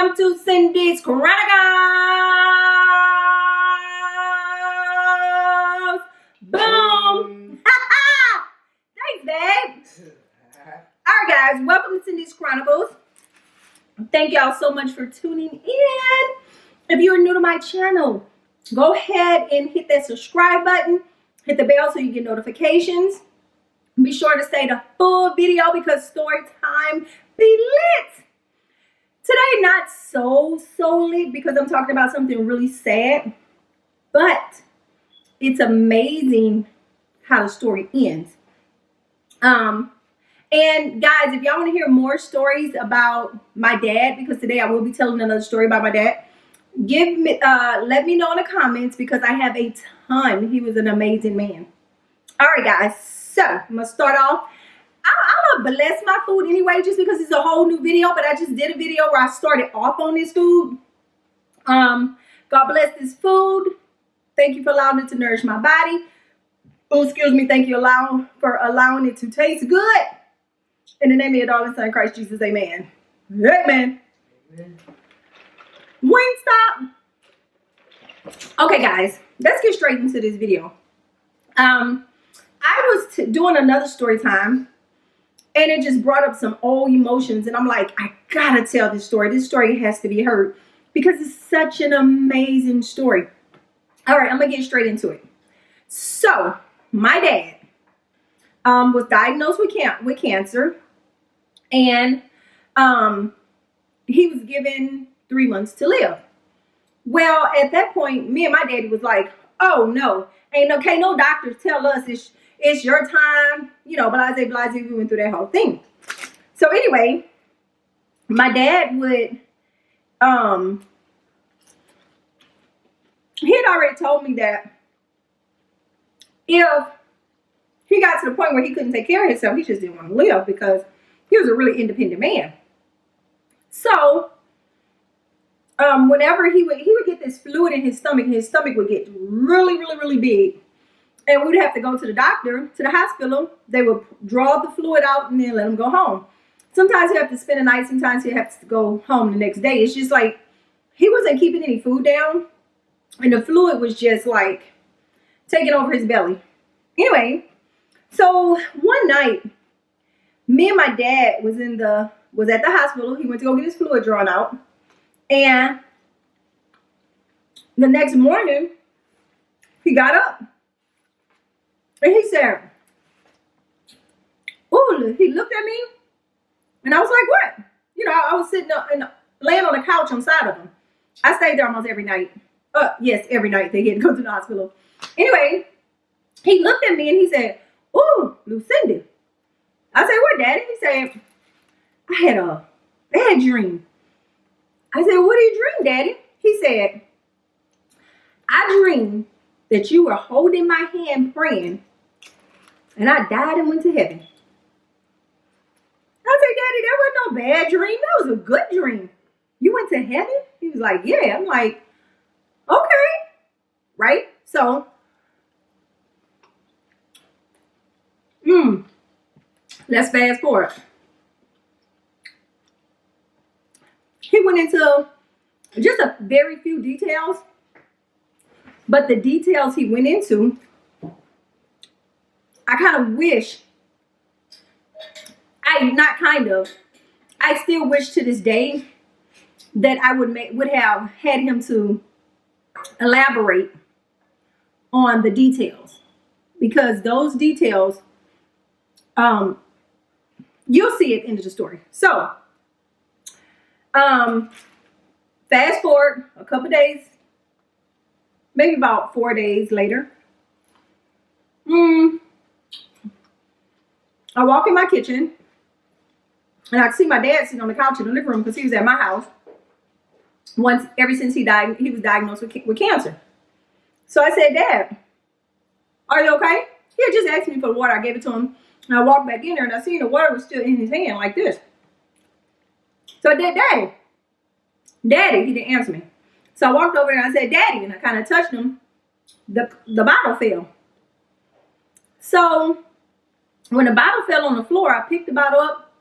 Welcome to Cindy's Chronicles. Boom. Thanks, babe. All right, guys. Welcome to Cindy's Chronicles. Thank y'all so much for tuning in. If you're new to my channel, go ahead and hit that subscribe button. Hit the bell so you get notifications. Be sure to stay the full video because story time be lit. Today, not so lit because I'm talking about something really sad, but it's amazing how the story ends. And guys, if y'all want to hear more stories about my dad, because today I will be telling another story about my dad, let me know in the comments because I have a ton. He was an amazing man. All right, guys. So I'm gonna start off. I'm gonna bless my food anyway, just because it's a whole new video. But I just did a video where I started off on this food. God bless this food. Thank you for allowing it to nourish my body. Oh, excuse me. Thank you for allowing it to taste good. In the name of your darling son, Christ Jesus, amen. Amen. Amen. Wingstop. Okay, guys, let's get straight into this video. I was doing another story time, and it just brought up some old emotions, and I'm like, I gotta tell this story. This story has to be heard because it's such an amazing story. All right, I'm gonna get straight into it. So, my dad was diagnosed with cancer, and he was given 3 months to live. Well, at that point, me and my daddy was like, oh no, can't no doctors tell us it's your time, blase, we went through that whole thing. So anyway, my dad would, he had already told me that if he got to the point where he couldn't take care of himself, he just didn't want to live because he was a really independent man. So, whenever he would get this fluid in his stomach would get really big. And we'd have to go to the doctor, to the hospital. They would draw the fluid out and then let him go home. Sometimes he'd have to spend a night. Sometimes he'd have to go home the next day. It's just like he wasn't keeping any food down. And the fluid was just like taking over his belly. Anyway, so one night, me and my dad was at the hospital. He went to go get his fluid drawn out. And the next morning, he got up. And he said, ooh, he looked at me. And I was like, what? I was sitting up and laying on the couch on the side of him. I stayed there almost every night. Yes, every night they had to go to the hospital. Anyway, he looked at me and he said, ooh, Lucinda. I said, what, Daddy? He said, I had a bad dream. I said, what did you dream, Daddy? He said, I dreamed that you were holding my hand praying, and I died and went to heaven. I said, Daddy, that wasn't no bad dream. That was a good dream. You went to heaven? He was like, yeah. I'm like, okay. Right? So, let's fast forward. He went into just a very few details, but the details he went into, I kind of wish, I still wish to this day that I would have had him to elaborate on the details, because those details, you'll see it in the story. So, fast forward a couple days, maybe about 4 days later, I walk in my kitchen and I see my dad sitting on the couch in the living room because he was at my house. Ever since he died, he was diagnosed with cancer. So I said, Dad, are you okay? He had just asked me for the water. I gave it to him. And I walked back in there and I seen the water was still in his hand like this. So I did, Daddy, he didn't answer me. So I walked over there and I said, Daddy, and I kind of touched him. The bottle fell. So when the bottle fell on the floor, I picked the bottle up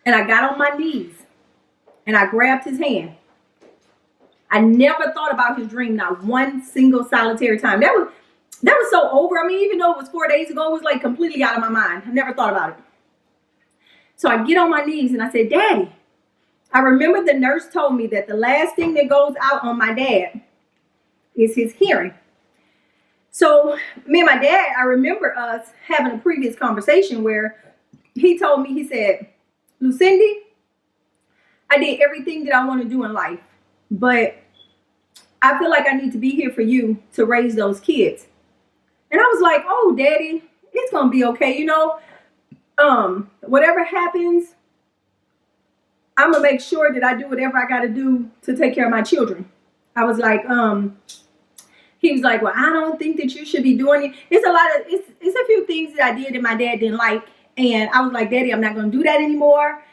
and I got on my knees and I grabbed his hand. I never thought about his dream, not one single solitary time. That was so over. I mean, even though it was 4 days ago, it was like completely out of my mind. I never thought about it. So I get on my knees and I said, Daddy, I remember the nurse told me that the last thing that goes out on my dad is his hearing. So me and my dad, I remember us having a previous conversation where he told me, he said, Lucindy, I did everything that I want to do in life, but I feel like I need to be here for you to raise those kids. And I was like, oh, Daddy, it's going to be okay. You know, whatever happens, I'm going to make sure that I do whatever I got to do to take care of my children. I was like, he was like, well, I don't think that you should be doing it. It's a few things that I did that my dad didn't like. And I was like, Daddy, I'm not going to do that anymore.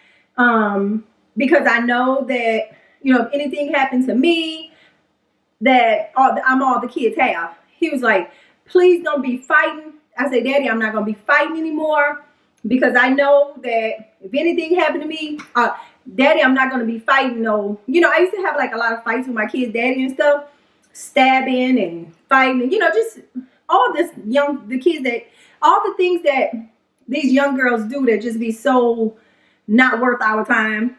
Because I know that, you know, if anything happened to me, that I'm all the kids have. He was like, please don't be fighting. I said, Daddy, I'm not going to be fighting anymore because I know that if anything happened to me, Daddy, I'm not going to be fighting. No, you know, I used to have like a lot of fights with my kids' daddy and stuff, stabbing and fighting, and, you know, just all the things that these young girls do that just be so not worth our time.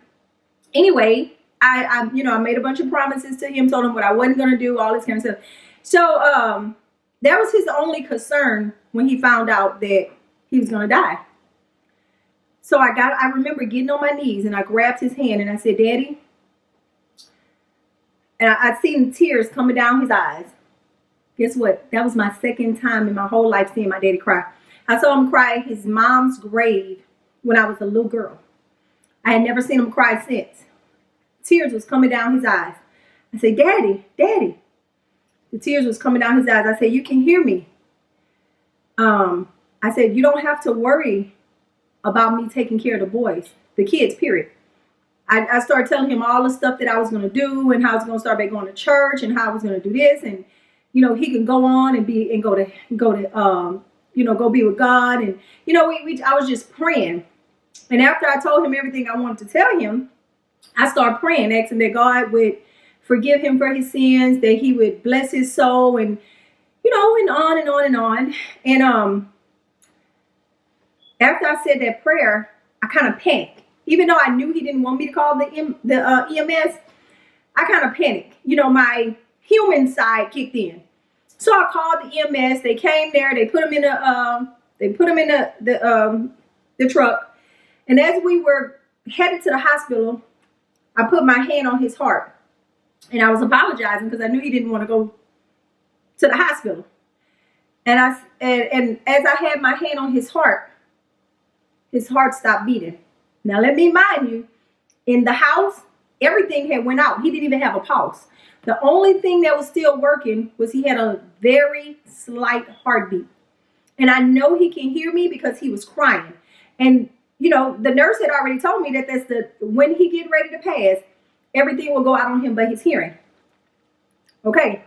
Anyway, I made a bunch of promises to him, told him what I wasn't going to do, all this kind of stuff. So, that was his only concern when he found out that he was going to die. So I remember getting on my knees and I grabbed his hand and I said, Daddy, and I seen tears coming down his eyes. Guess what? That was my second time in my whole life seeing my daddy cry. I saw him cry at his mom's grave when I was a little girl. I had never seen him cry since. Tears was coming down his eyes. I said, Daddy, Daddy. The tears was coming down his eyes. I said, you can hear me. I said, you don't have to worry about me taking care of the boys, the kids, period. I started telling him all the stuff that I was going to do and how I was going to start back going to church and how I was going to do this. And, you know, he can go on and go be with God. And, you know, I was just praying. And after I told him everything I wanted to tell him, I started praying, asking that God would forgive him for his sins, that he would bless his soul, and, you know, and on and on and on. And after I said that prayer, I kind of panicked. Even though I knew he didn't want me to call the EMS, I kind of panicked. You know, my human side kicked in. So I called the EMS. They came there. They put him in the truck. And as we were headed to the hospital, I put my hand on his heart. And I was apologizing because I knew he didn't want to go to the hospital. And as I had my hand on his heart stopped beating. Now, let me remind you, in the house, everything had went out. He didn't even have a pulse. The only thing that was still working was he had a very slight heartbeat. And I know he can hear me because he was crying. And, you know, the nurse had already told me that when he get ready to pass, everything will go out on him but his hearing. Okay.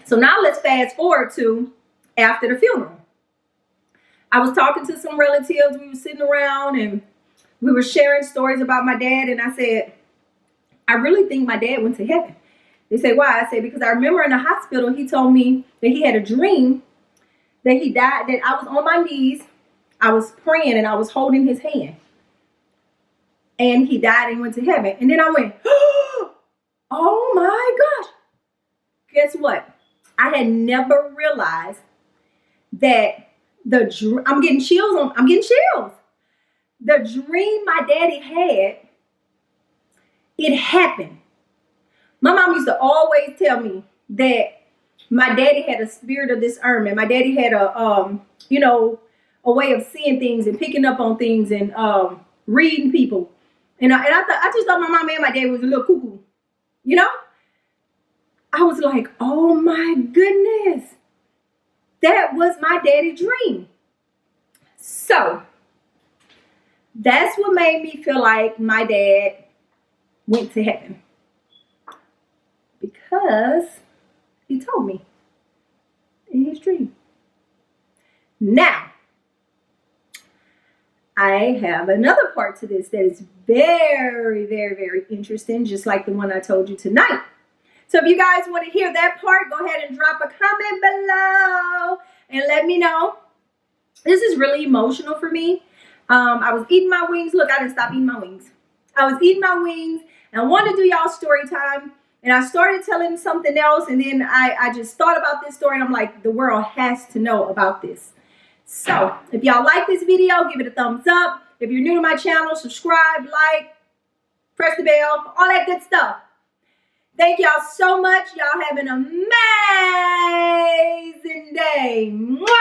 So now let's fast forward to after the funeral. I was talking to some relatives. We were sitting around and we were sharing stories about my dad. And I said, I really think my dad went to heaven. They say, why? I said, because I remember in the hospital, he told me that he had a dream that he died, that I was on my knees. I was praying and I was holding his hand. And he died and went to heaven. And then I went, oh my gosh. Guess what? I had never realized that I'm getting chills. The dream my daddy had, it happened. My mom used to always tell me that my daddy had a spirit of discernment. My daddy had a way of seeing things and picking up on things and reading people. And I just thought my mom and my dad was a little cuckoo. You know? I was like, oh my goodness. That was my daddy's dream. So that's what made me feel like my dad went to heaven. Because he told me in his dream. Now, I have another part to this that is very, very, very interesting, just like the one I told you tonight. So if you guys want to hear that part, go ahead and drop a comment below and let me know. This is really emotional for me. I was eating my wings. Look, I didn't stop eating my wings. I was eating my wings and I wanted to do y'all story time. And I started telling something else. And then I just thought about this story and I'm like, the world has to know about this. So if y'all like this video, give it a thumbs up. If you're new to my channel, subscribe, like, press the bell, all that good stuff. Thank y'all so much. Y'all have an amazing day. Mwah!